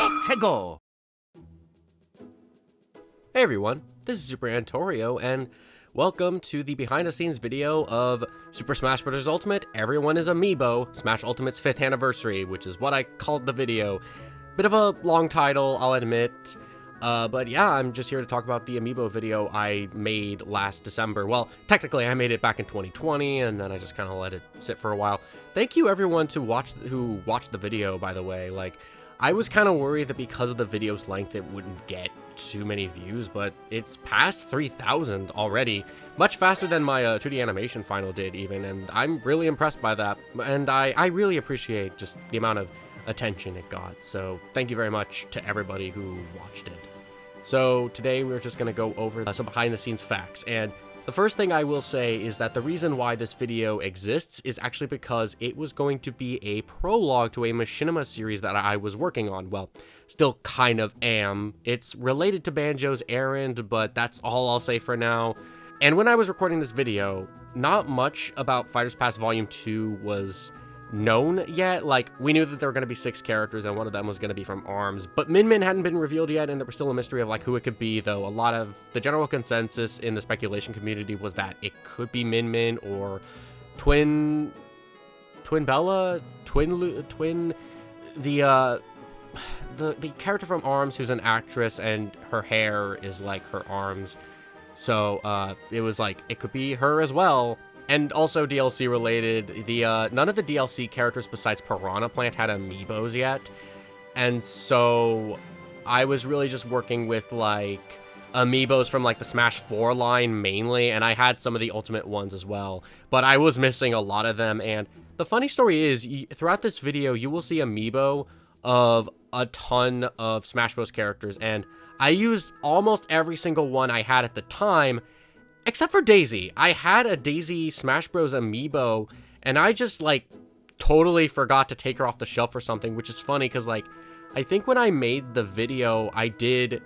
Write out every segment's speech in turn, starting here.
to go. Hey everyone, this is Super AntOreo, and welcome to the behind-the-scenes video of Super Smash Bros. Ultimate Everyone is Amiibo, Smash Ultimate's 5th anniversary, which is what I called the video. Bit of a long title, I'll admit, but yeah, I'm just here to talk about the Amiibo video I made last December. Well, technically I made it back in 2020, and then I just kind of let it sit for a while. Thank you everyone who watched the video, by the way. Like, I was kind of worried that because of the video's length it wouldn't get too many views, but it's past 3,000 already, much faster than my 2D animation final did even, and I'm really impressed by that, and I really appreciate just the amount of attention it got, so thank you very much to everybody who watched it. So today we're just going to go over some behind the scenes facts, and the first thing I will say is that the reason why this video exists is actually because it was going to be a prologue to a machinima series that I was working on. Well, still kind of am. It's related to Banjo's Errand, but that's all I'll say for now. And when I was recording this video, not much about Fighters Pass Volume 2 was known yet. Like, we knew that there were going to be 6 characters and one of them was going to be from ARMS, but Min Min hadn't been revealed yet, and there was still a mystery of like who it could be, though a lot of the general consensus in the speculation community was that it could be Min Min or Twin Bella, the character from ARMS who's an actress and her hair is like her arms. So it was like it could be her as well. And also DLC related, none of the DLC characters besides Piranha Plant had amiibos yet, and so I was really just working with like amiibos from like the Smash 4 line mainly, and I had some of the Ultimate ones as well, but I was missing a lot of them. And the funny story is, throughout this video you will see amiibo of a ton of Smash Bros characters, and I used almost every single one I had at the time, except for Daisy. I had a Daisy Smash Bros. Amiibo, and I just, like, totally forgot to take her off the shelf or something, which is funny, because, like, I think when I made the video, I did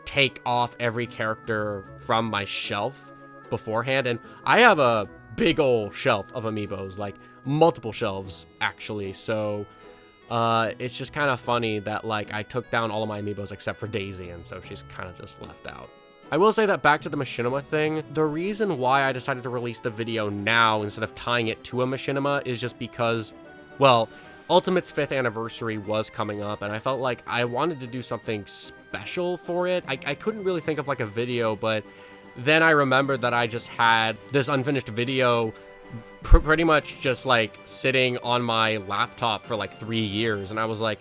take off every character from my shelf beforehand, and I have a big ol' shelf of Amiibos, like, multiple shelves, actually, so it's just kind of funny that, like, I took down all of my Amiibos except for Daisy, and so she's kind of just left out. I will say that back to the machinima thing, the reason why I decided to release the video now instead of tying it to a machinima is just because, well, Ultimate's 5th anniversary was coming up, and I felt like I wanted to do something special for it. I couldn't really think of like a video, but then I remembered that I just had this unfinished video pretty much just like sitting on my laptop for like 3 years, and I was like,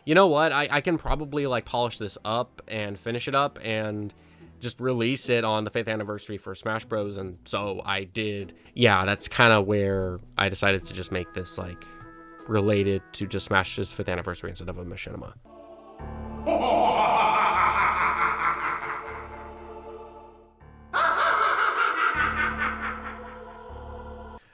you know what, I can probably like polish this up and finish it up and just release it on the 5th anniversary for Smash Bros. And so I did. Yeah, that's kind of where I decided to just make this like related to just Smash's 5th anniversary instead of a machinima.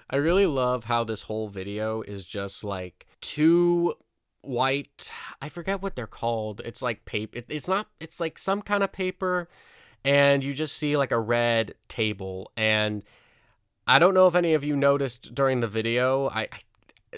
I really love how this whole video is just like two white, I forget what they're called. It's like paper. It's like some kind of paper, and you just see like a red table. And I don't know if any of you noticed during the video,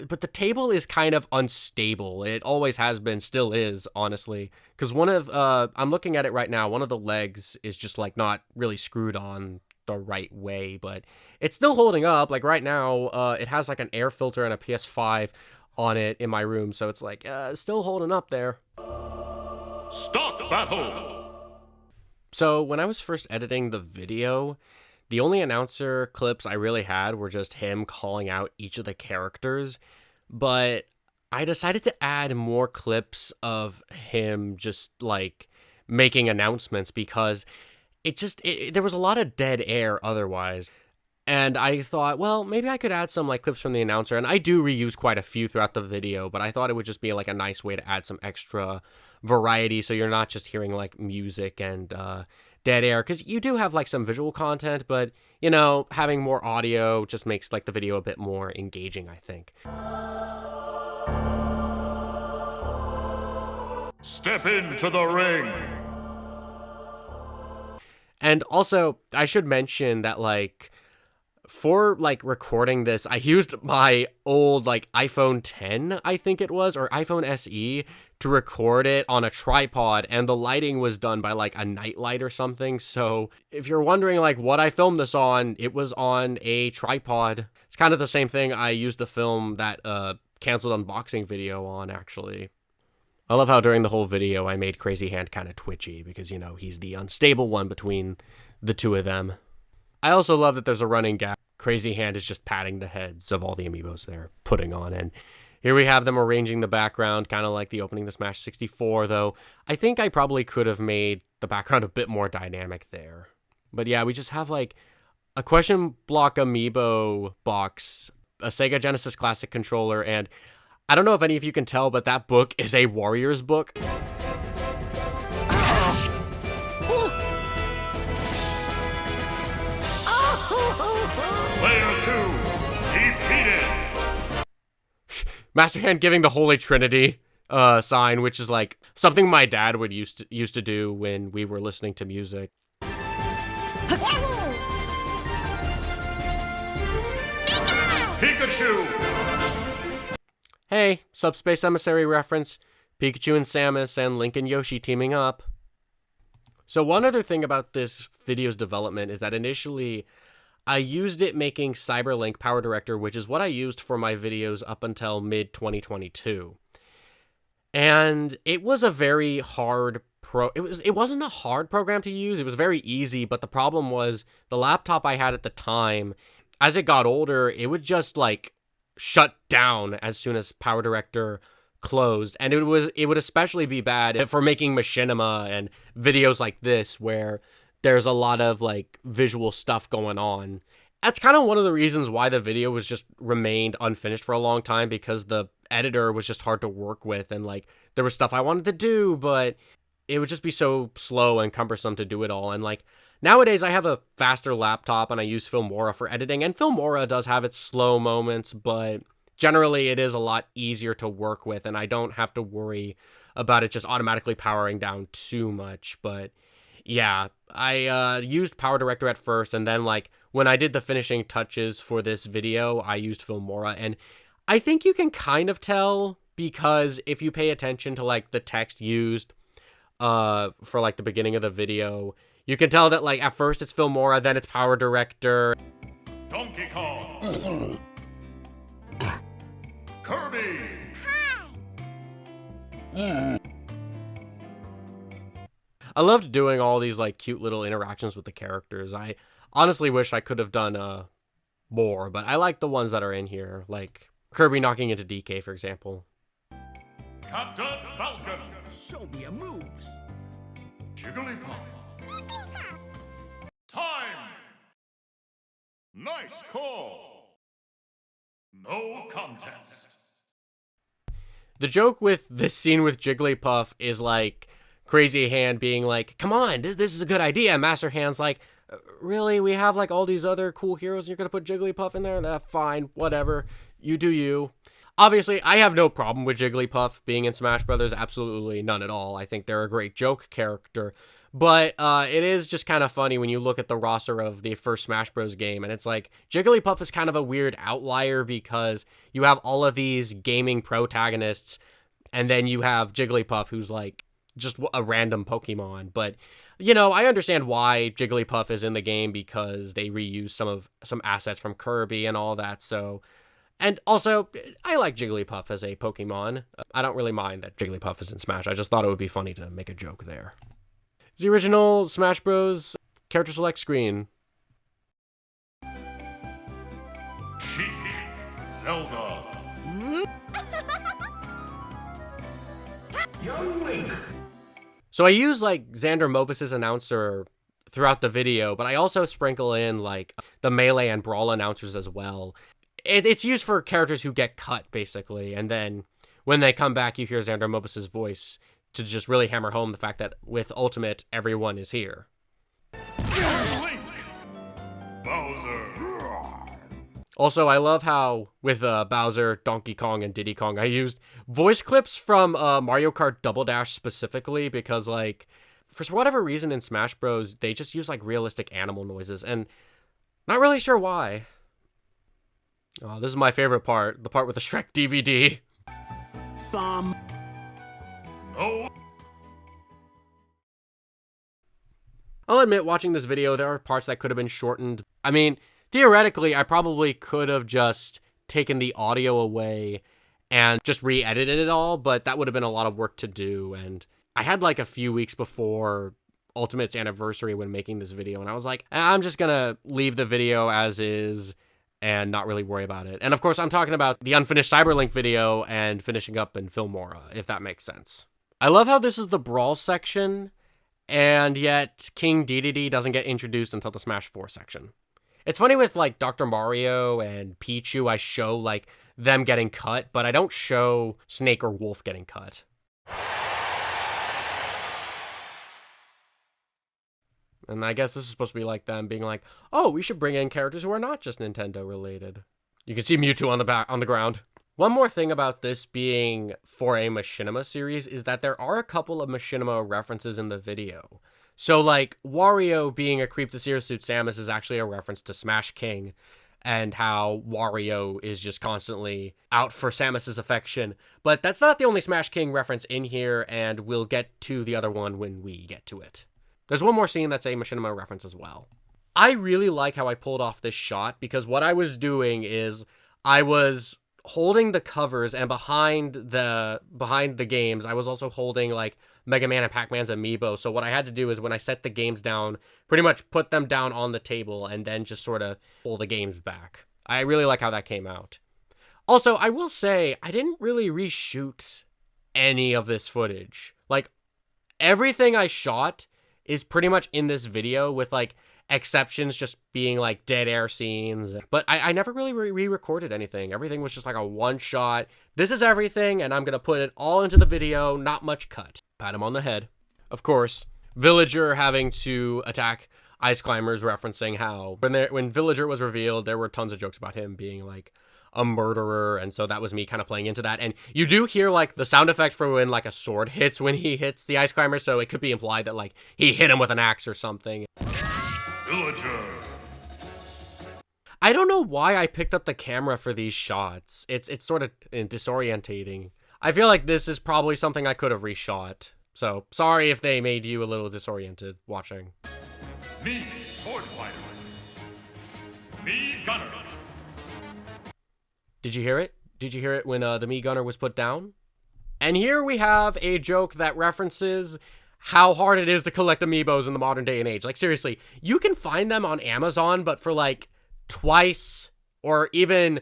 but the table is kind of unstable. It always has been, still is, honestly. Because I'm looking at it right now, one of the legs is just like not really screwed on the right way, but it's still holding up. Like right now, it has like an air filter and a PS5 on it in my room, so it's like, still holding up there. Start battle! So when I was first editing the video, the only announcer clips I really had were just him calling out each of the characters, but I decided to add more clips of him just like making announcements because there was a lot of dead air otherwise. And I thought, well, maybe I could add some like clips from the announcer, and I do reuse quite a few throughout the video, but I thought it would just be like a nice way to add some extra variety so you're not just hearing like music and dead air, because you do have like some visual content, but you know, having more audio just makes like the video a bit more engaging, I think. Step into the ring! And also, I should mention that like For, like, recording this, I used my old, like, iPhone 10, I think it was, or iPhone SE, to record it on a tripod, and the lighting was done by, like, a nightlight or something, so if you're wondering, like, what I filmed this on, it was on a tripod. It's kind of the same thing I used to film that, canceled unboxing video on, actually. I love how during the whole video, I made Crazy Hand kind of twitchy, because, you know, he's the unstable one between the two of them. I also love that there's a running gag. Crazy Hand is just patting the heads of all the amiibos they're putting on. And here we have them arranging the background, kind of like the opening to Smash 64, though I think I probably could have made the background a bit more dynamic there. But yeah, we just have like a question block amiibo box, a Sega Genesis Classic controller, and I don't know if any of you can tell, but that book is a Warriors book. Player 2 defeated. Master Hand giving the Holy Trinity sign, which is like something my dad would used to do when we were listening to music. Pikachu. Hey, Subspace Emissary reference. Pikachu and Samus and Link and Yoshi teaming up. So one other thing about this video's development is that initially I used it making Cyberlink Power Director, which is what I used for my videos up until mid-2022. And it was a very hard it wasn't a hard program to use. It was very easy, but the problem was the laptop I had at the time, as it got older, it would just like shut down as soon as Power Director closed, and it would especially be bad for making machinima and videos like this where there's a lot of like visual stuff going on. That's kind of one of the reasons why the video was just remained unfinished for a long time, because the editor was just hard to work with, and like there was stuff I wanted to do, but it would just be so slow and cumbersome to do it all. And like nowadays I have a faster laptop and I use Filmora for editing, and Filmora does have its slow moments, but generally it is a lot easier to work with, and I don't have to worry about it just automatically powering down too much. But yeah, I used Power Director at first, and then like when I did the finishing touches for this video, I used Filmora, and I think you can kind of tell, because if you pay attention to like the text used for like the beginning of the video, you can tell that like at first it's Filmora, then it's Power Director. Donkey Kong. Kirby. I loved doing all these like cute little interactions with the characters. I honestly wish I could have done more, but I like the ones that are in here, like Kirby knocking into DK, for example. Captain Falcon. Show me your moves. Jigglypuff. Time. Nice call. No contest. The joke with this scene with Jigglypuff is like Crazy Hand being like, come on, this is a good idea. And Master Hand's like, really? We have like all these other cool heroes and you're going to put Jigglypuff in there? Nah, fine, whatever. You do you. Obviously, I have no problem with Jigglypuff being in Smash Brothers. Absolutely none at all. I think they're a great joke character. But it is just kind of funny when you look at the roster of the first Smash Bros. Game, and it's like Jigglypuff is kind of a weird outlier because you have all of these gaming protagonists, and then you have Jigglypuff, who's like just a random Pokemon. But you know, I understand why Jigglypuff is in the game, because they reuse some assets from Kirby and all that. So, and also I like Jigglypuff as a Pokemon. I don't really mind that Jigglypuff is in Smash. I just thought it would be funny to make a joke there. The original Smash Bros. Character select screen. Sheik. Zelda. Young Link. So I use like Xander Mobus's announcer throughout the video, but I also sprinkle in like the Melee and Brawl announcers as well. It's used for characters who get cut, basically, and then when they come back, you hear Xander Mobus's voice to just really hammer home the fact that with Ultimate, everyone is here. Link. Bowser. Also, I love how with Bowser, Donkey Kong, and Diddy Kong, I used voice clips from Mario Kart Double Dash specifically because, like, for whatever reason in Smash Bros, they just use, like, realistic animal noises, and not really sure why. Oh, this is my favorite part, the part with the Shrek DVD. Some. No. I'll admit, watching this video, there are parts that could have been shortened. I mean, theoretically, I probably could have just taken the audio away and just re-edited it all, but that would have been a lot of work to do, and I had like a few weeks before Ultimate's anniversary when making this video, and I was like, I'm just gonna leave the video as is and not really worry about it. And of course, I'm talking about the unfinished Cyberlink video and finishing up in Filmora, if that makes sense. I love how this is the Brawl section, and yet King Dedede doesn't get introduced until the Smash 4 section. It's funny with like Dr. Mario and Pichu, I show like them getting cut, but I don't show Snake or Wolf getting cut. And I guess this is supposed to be like them being like, oh, we should bring in characters who are not just Nintendo related. You can see Mewtwo on the ground. One more thing about this being for a Machinima series is that there are a couple of Machinima references in the video. So like Wario being a creep to Zero Suit Samus is actually a reference to Smash King and how Wario is just constantly out for Samus's affection. But that's not the only Smash King reference in here, and we'll get to the other one when we get to it. There's one more scene that's a Machinima reference as well. I really like how I pulled off this shot because what I was doing is I was holding the covers, and behind the games, I was also holding like Mega Man and Pac-Man's amiibo. So what I had to do is when I set the games down, pretty much put them down on the table and then just sort of pull the games back. I really like how that came out. Also, I will say, I didn't really reshoot any of this footage. Like, everything I shot is pretty much in this video with like exceptions just being like dead air scenes. But I never really re-recorded anything. Everything was just like a one shot. This is everything, and I'm going to put it all into the video. Not much cut. Pat him on the head. Of course, Villager having to attack Ice Climbers, referencing how when Villager was revealed, there were tons of jokes about him being like a murderer, and so that was me kind of playing into that. And you do hear like the sound effect for when like a sword hits when he hits the Ice Climber, so it could be implied that like he hit him with an axe or something. Villager. I don't know why I picked up the camera for these shots. It's sort of disorientating. I feel like this is probably something I could have reshot. So sorry if they made you a little disoriented watching. Me Sword Fighter. Me Gunner. Did you hear it? Did you hear it when the Mii Gunner was put down? And here we have a joke that references how hard it is to collect amiibos in the modern day and age. Like, seriously, you can find them on Amazon, but for like twice or even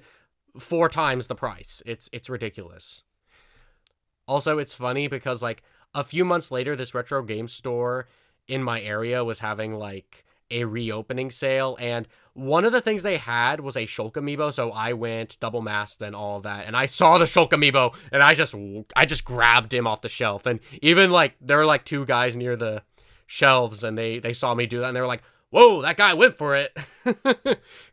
4 times the price. It's ridiculous. Also, it's funny because like a few months later, this retro game store in my area was having like a reopening sale, and one of the things they had was a Shulk amiibo, so I went double masked and all that, and I saw the Shulk amiibo, and I just grabbed him off the shelf. And even like there were like 2 guys near the shelves, and they saw me do that, and they were like, whoa, that guy went for it.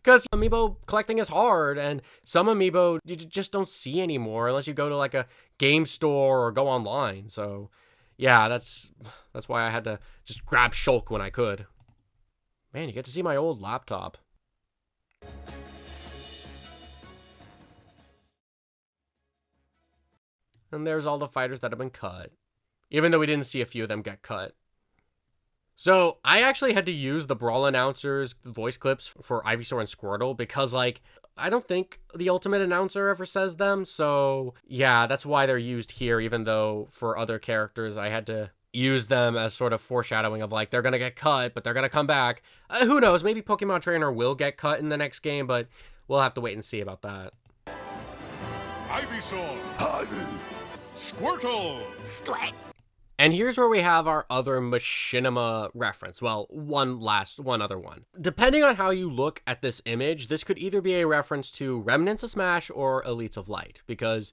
Because amiibo collecting is hard, and some amiibo you just don't see anymore unless you go to like a game store or go online. So yeah, that's why I had to just grab Shulk when I could. Man, you get to see my old laptop. And there's all the fighters that have been cut. Even though we didn't see a few of them get cut. So, I actually had to use the Brawl announcers' voice clips for Ivysaur and Squirtle because, like, I don't think the Ultimate announcer ever says them. So, yeah, that's why they're used here, even though for other characters I had to use them as sort of foreshadowing of like they're gonna get cut but they're gonna come back. Who knows, maybe Pokemon Trainer will get cut in the next game, but we'll have to wait and see about that. Ivysaur. Ivy. Squirtle. Squirtle. And here's where we have our other Machinima reference. Well, one other one. Depending on how you look at this image, this could either be a reference to Remnants of Smash or Elites of Light, because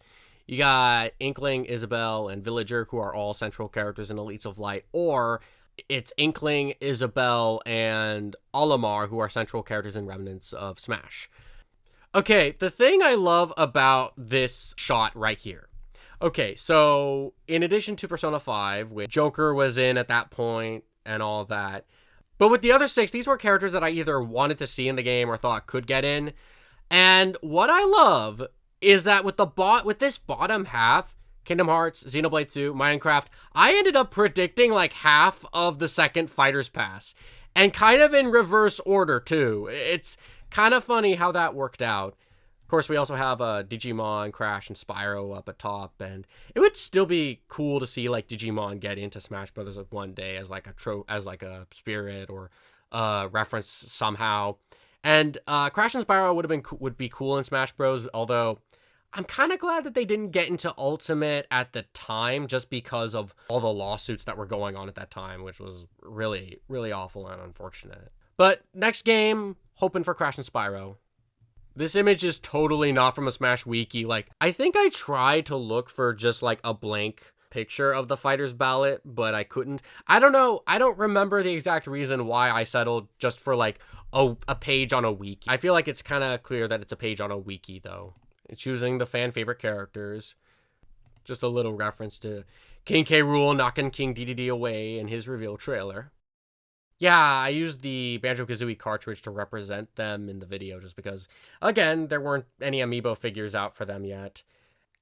you got Inkling, Isabelle, and Villager, who are all central characters in Elites of Light, or it's Inkling, Isabelle, and Olimar, who are central characters in Remnants of Smash. Okay, the thing I love about this shot right here. Okay, so in addition to Persona 5, which Joker was in at that point and all that, but with the other 6, these were characters that I either wanted to see in the game or thought could get in. And what I love is that with this bottom half, Kingdom Hearts, Xenoblade 2, Minecraft, I ended up predicting like half of the second Fighter's Pass. And kind of in reverse order, too. It's kind of funny how that worked out. Of course, we also have Digimon, Crash, and Spyro up at top, and it would still be cool to see like Digimon get into Smash Brothers one day as like a spirit or reference somehow. And Crash and Spyro would be cool in Smash Bros. Although I'm kind of glad that they didn't get into Ultimate at the time, just because of all the lawsuits that were going on at that time, which was really, really awful and unfortunate. But next game, hoping for Crash and Spyro. This image is totally not from a Smash wiki. Like, I think I tried to look for just like a blank picture of the fighter's ballot, but I couldn't. I don't know. I don't remember the exact reason why I settled just for like a page on a wiki. I feel like it's kind of clear that it's a page on a wiki though. Choosing the fan favorite characters. Just a little reference to King K. Rool knocking King DDD away in his reveal trailer. Yeah, I used the Banjo-Kazooie cartridge to represent them in the video just because, again, there weren't any Amiibo figures out for them yet.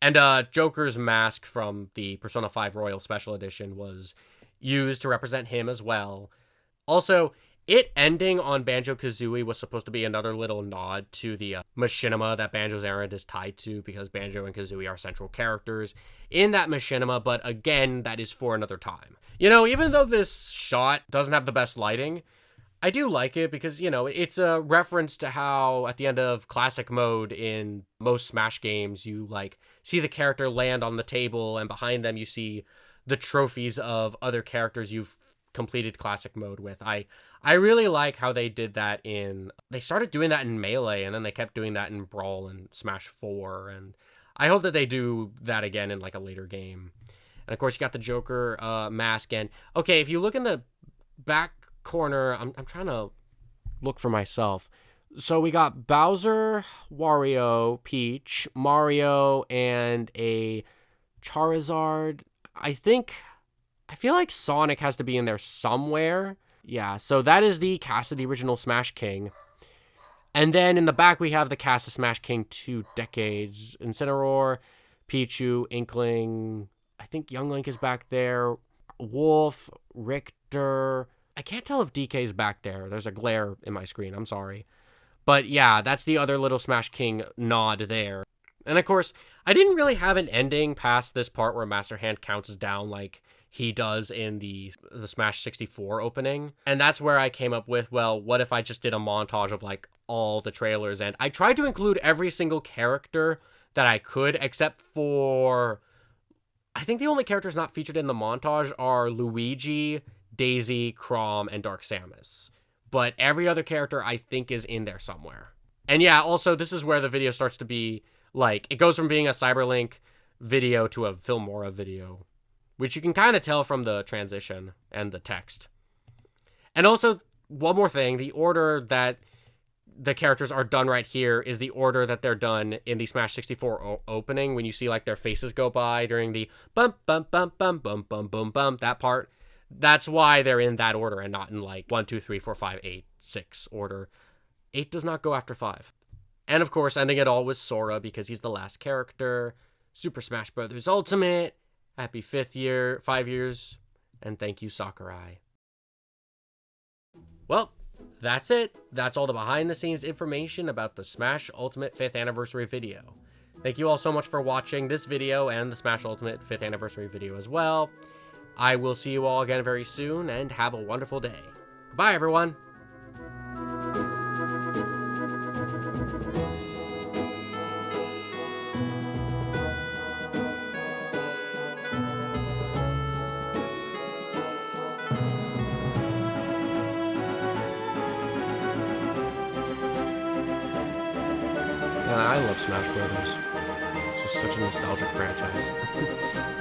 And Joker's mask from the Persona 5 Royal Special Edition was used to represent him as well. Also, it ending on Banjo-Kazooie was supposed to be another little nod to the machinima that Banjo's Errand is tied to, because Banjo and Kazooie are central characters in that machinima, but again, that is for another time. You know, even though this shot doesn't have the best lighting, I do like it because, you know, it's a reference to how at the end of classic mode in most Smash games, you like see the character land on the table and behind them you see the trophies of other characters you've completed classic mode with. I really like how they did that they started doing that in Melee, and then they kept doing that in Brawl and Smash 4, and I hope that they do that again in like a later game. And of course you got the Joker mask, and okay, if you look in the back corner, I'm trying to look for myself. So we got Bowser, Wario, Peach, Mario, and a Charizard. I feel like Sonic has to be in there somewhere. Yeah, so that is the cast of the original Smash King. And then in the back, we have the cast of Smash King 2 Decades. Incineroar, Pichu, Inkling, I think Young Link is back there, Wolf, Richter. I can't tell if DK's back there. There's a glare in my screen, I'm sorry. But yeah, that's the other little Smash King nod there. And of course, I didn't really have an ending past this part where Master Hand counts down like he does in the Smash 64 opening. And that's where I came up with, well, what if I just did a montage of like all the trailers? And I tried to include every single character that I could, except for, I think the only characters not featured in the montage are Luigi, Daisy, Chrom, and Dark Samus. But every other character I think is in there somewhere. And yeah, also this is where the video starts to be like, it goes from being a Cyberlink video to a Filmora video, which you can kind of tell from the transition and the text. And also, one more thing, the order that the characters are done right here is the order that they're done in the Smash 64 opening, when you see like their faces go by during the bump, bump, bump, bump, bump, bump, bump, bump, that part. That's why they're in that order and not in like 1, 2, 3, 4, 5, 8, 6 order. 8 does not go after 5. And of course, ending it all with Sora because he's the last character. Super Smash Bros. Ultimate. Happy 5 years. And thank you, Sakurai. Well, that's it. That's all the behind the scenes information about the Smash Ultimate 5th Anniversary video. Thank you all so much for watching this video and the Smash Ultimate 5th Anniversary video as well. I will see you all again very soon, and have a wonderful day. Goodbye, everyone! Yeah, I love Smash Brothers. It's just such a nostalgic franchise.